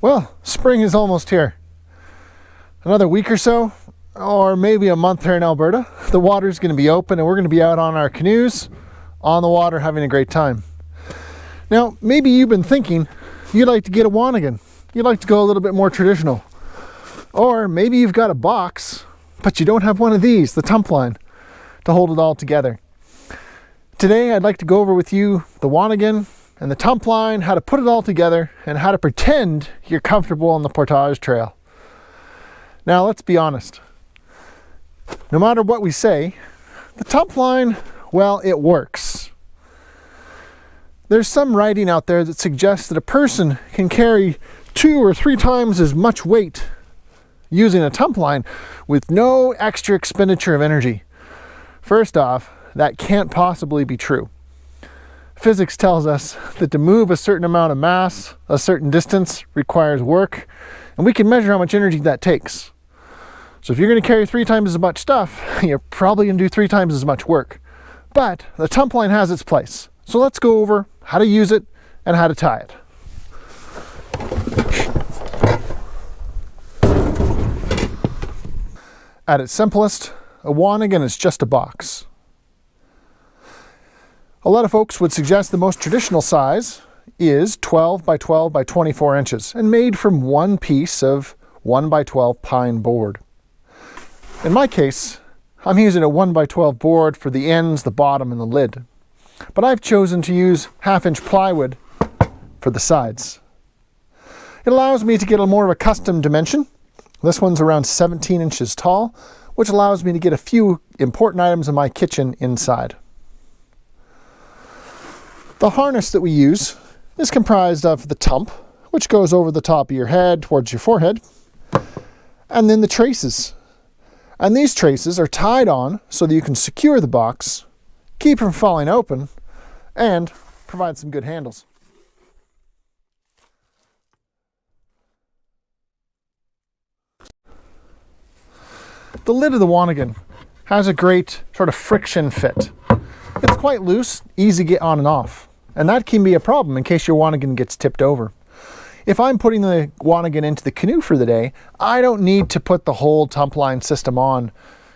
Well, spring is almost here. Another week or so, or maybe a month here in Alberta, the water's going to be open and we're going to be out on our canoes on the water having a great time. Now, maybe you've been thinking you'd like to get a Wannigan. You'd like to go a little bit more traditional. Or maybe you've got a box, but you don't have one of these, the Tumpline, to hold it all together. Today, I'd like to go over with you the Wannigan and the Tumpline, how to put it all together, and how to pretend you're comfortable on the portage trail. Now, let's be honest. No matter what we say, the Tumpline, well, it works. There's some writing out there that suggests that a person can carry 2 or 3 times as much weight using a Tumpline with no extra expenditure of energy. First off, that can't possibly be true. Physics tells us that to move a certain amount of mass, a certain distance, requires work, and we can measure how much energy that takes. So if you're going to carry 3 times as much stuff, you're probably going to do 3 times as much work. But the Tumpline has its place. So let's go over how to use it and how to tie it. At its simplest, a Wannigan is just a box. A lot of folks would suggest the most traditional size is 12 by 12 by 24 inches and made from one piece of 1 by 12 pine board. In my case, I'm using a 1 by 12 board for the ends, the bottom, and the lid. But I've chosen to use 1/2-inch plywood for the sides. It allows me to get a more of a custom dimension. This one's around 17 inches tall, which allows me to get a few important items in my kitchen inside. The harness that we use is comprised of the tump, which goes over the top of your head towards your forehead, and then the traces. And these traces are tied on so that you can secure the box, keep it from falling open, and provide some good handles. The lid of the Wannigan has a great sort of friction fit. It's quite loose, easy to get on and off. And that can be a problem in case your Wannigan gets tipped over. If I'm putting the Wannigan into the canoe for the day, I don't need to put the whole Tumpline system on.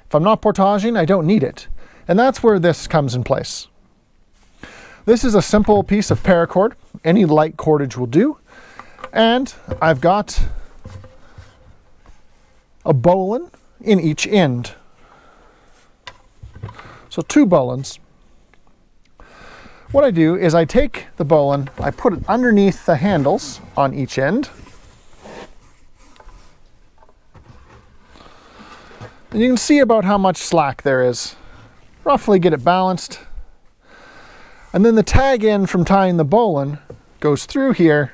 If I'm not portaging, I don't need it. And that's where this comes in place. This is a simple piece of paracord. Any light cordage will do. And I've got a bowline in each end. So 2 bowlines. What I do is I take the bowline, I put it underneath the handles on each end. And you can see about how much slack there is. Roughly get it balanced. And then the tag end from tying the bowline goes through here.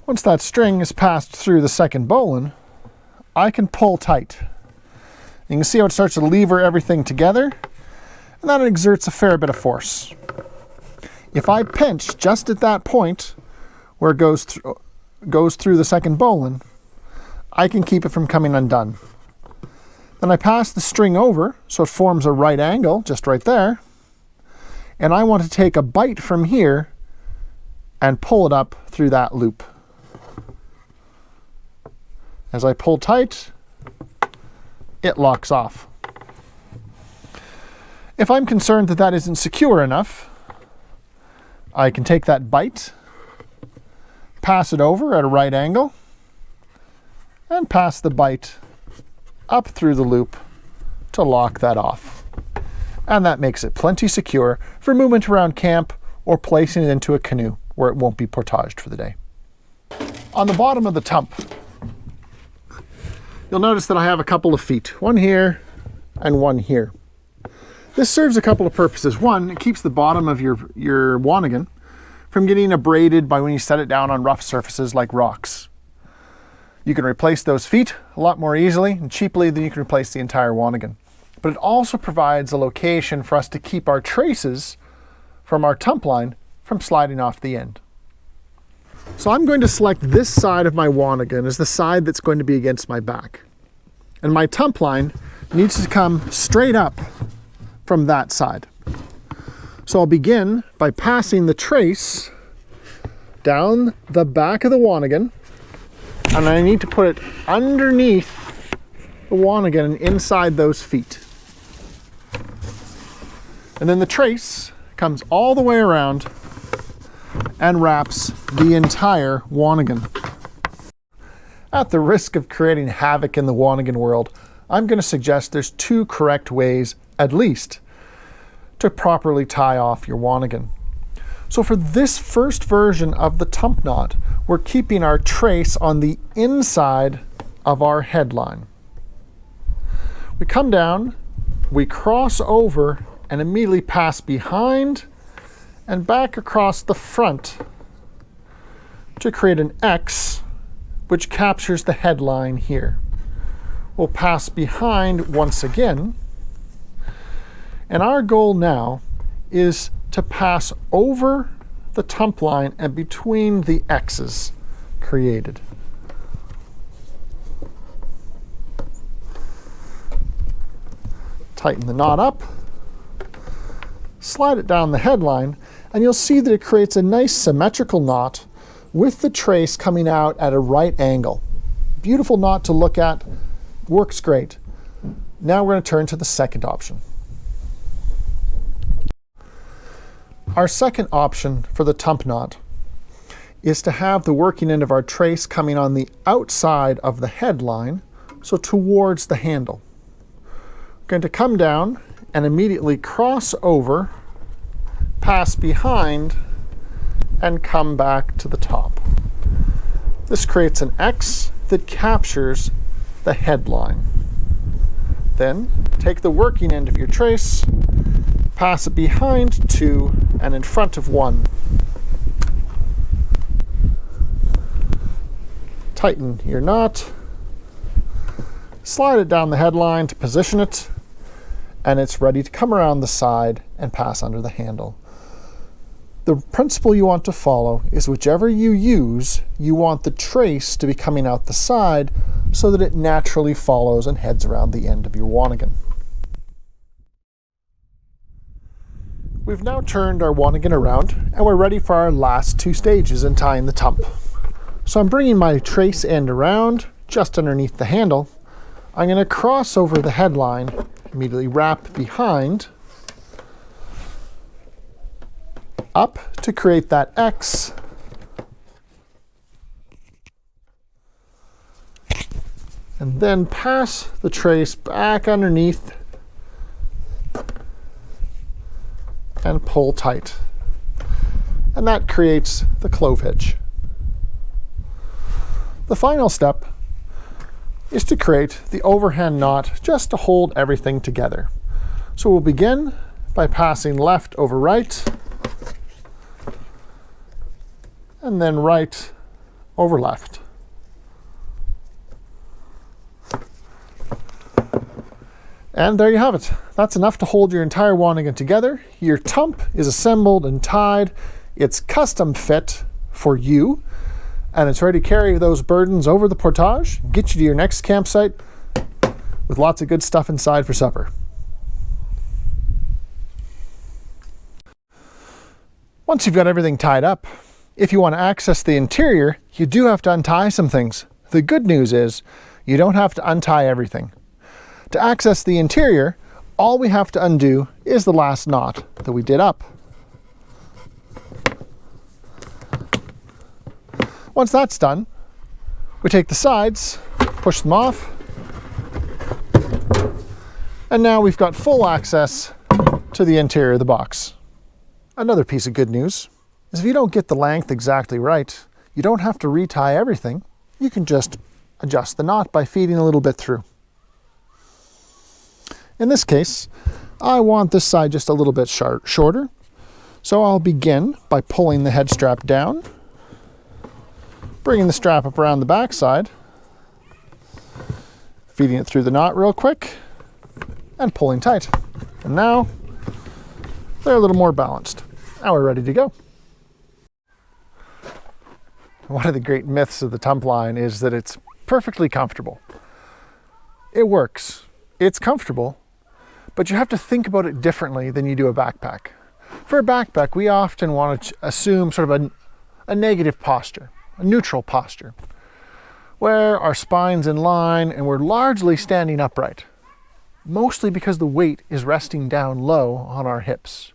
Once that string is passed through the second bowline, I can pull tight. You can see how it starts to lever everything together, and that exerts a fair bit of force. If I pinch just at that point where it goes through the second bowline, I can keep it from coming undone. Then I pass the string over so it forms a right angle just right there, and I want to take a bite from here and pull it up through that loop. As I pull tight, it locks off. If I'm concerned that that isn't secure enough, I can take that bite, pass it over at a right angle, and pass the bite up through the loop to lock that off. And that makes it plenty secure for movement around camp or placing it into a canoe where it won't be portaged for the day. On the bottom of the tump, you'll notice that I have a couple of feet, one here and one here. This serves a couple of purposes. One, it keeps the bottom of your Wannigan from getting abraded by when you set it down on rough surfaces like rocks. You can replace those feet a lot more easily and cheaply than you can replace the entire Wannigan. But it also provides a location for us to keep our traces from our Tumpline from sliding off the end. So I'm going to select this side of my Wannigan as the side that's going to be against my back. And my Tumpline needs to come straight up from that side. So I'll begin by passing the trace down the back of the Wannigan and I need to put it underneath the Wannigan and inside those feet. And then the trace comes all the way around and wraps the entire Wannigan. At the risk of creating havoc in the Wannigan world, I'm going to suggest there's 2 correct ways, at least, to properly tie off your Wannigan. So for this first version of the Tump Knot, we're keeping our trace on the inside of our headline. We come down, we cross over, and immediately pass behind and back across the front to create an X, which captures the headline here. We'll pass behind once again, and our goal now is to pass over the tump line and between the X's created. Tighten the knot up, slide it down the headline, and you'll see that it creates a nice symmetrical knot with the trace coming out at a right angle. Beautiful knot to look at, works great. Now we're going to turn to the second option. Our second option for the Tump Knot is to have the working end of our trace coming on the outside of the headline, so towards the handle. We're going to come down and immediately cross over, pass behind, and come back to the top. This creates an X that captures the headline. Then take the working end of your trace, pass it behind 2 and in front of 1. Tighten your knot, slide it down the headline to position it, and it's ready to come around the side and pass under the handle. The principle you want to follow is whichever you use, you want the trace to be coming out the side so that it naturally follows and heads around the end of your Wannigan. We've now turned our Wannigan around and we're ready for our last 2 stages in tying the tump. So I'm bringing my trace end around just underneath the handle. I'm going to cross over the headline, immediately wrap behind, up to create that X, and then pass the trace back underneath and pull tight. And that creates the clove hitch. The final step is to create the overhand knot just to hold everything together. So we'll begin by passing left over right, and then right over left. And there you have it. That's enough to hold your entire Wannigan together. Your tump is assembled and tied. It's custom fit for you, and it's ready to carry those burdens over the portage, get you to your next campsite with lots of good stuff inside for supper. Once you've got everything tied up, if you want to access the interior, you do have to untie some things. The good news is you don't have to untie everything. To access the interior, all we have to undo is the last knot that we did up. Once that's done, we take the sides, push them off, and now we've got full access to the interior of the box. Another piece of good news is if you don't get the length exactly right, you don't have to retie everything. You can just adjust the knot by feeding a little bit through. In this case, I want this side just a little bit shorter, so I'll begin by pulling the head strap down, bringing the strap up around the back side, feeding it through the knot real quick, and pulling tight. And now they're a little more balanced. Now we're ready to go. One of the great myths of the Tumpline is that it's perfectly comfortable. It works. It's comfortable. But you have to think about it differently than you do a backpack. For a backpack, we often want to assume sort of a negative posture, a neutral posture. where our spine's in line and we're largely standing upright, mostly because the weight is resting down low on our hips.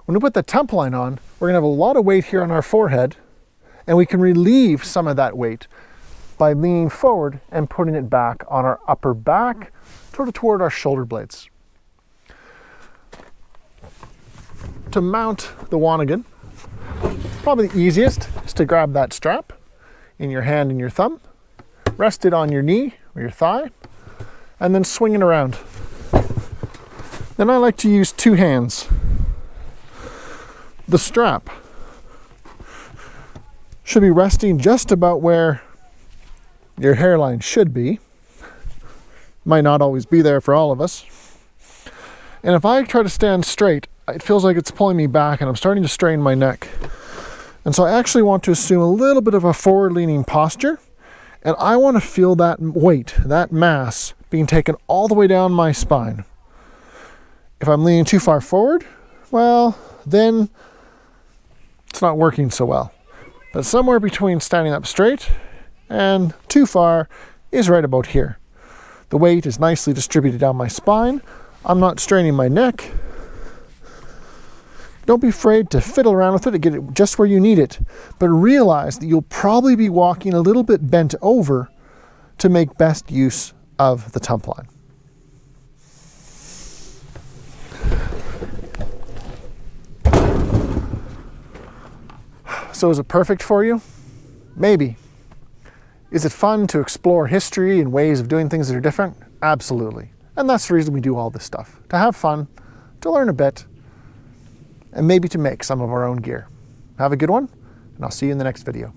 When we put the Tumpline on, we're gonna have a lot of weight here on our forehead, and we can relieve some of that weight by leaning forward and putting it back on our upper back, toward our shoulder blades. To mount the Wannigan, probably the easiest is to grab that strap in your hand and your thumb, rest it on your knee or your thigh, and then swing it around. Then I like to use two hands. The strap should be resting just about where your hairline should be. Might not always be there for all of us. And if I try to stand straight, it feels like it's pulling me back and I'm starting to strain my neck. And so I actually want to assume a little bit of a forward-leaning posture, and I want to feel that weight, that mass, being taken all the way down my spine. If I'm leaning too far forward, well, then it's not working so well. But somewhere between standing up straight and too far is right about here. The weight is nicely distributed down my spine. I'm not straining my neck. Don't be afraid to fiddle around with it to get it just where you need it, but realize that you'll probably be walking a little bit bent over to make best use of the Tumpline. So is it perfect for you? Maybe. Is it fun to explore history and ways of doing things that are different? Absolutely. And that's the reason we do all this stuff. To have fun, to learn a bit, and maybe to make some of our own gear. Have a good one, and I'll see you in the next video.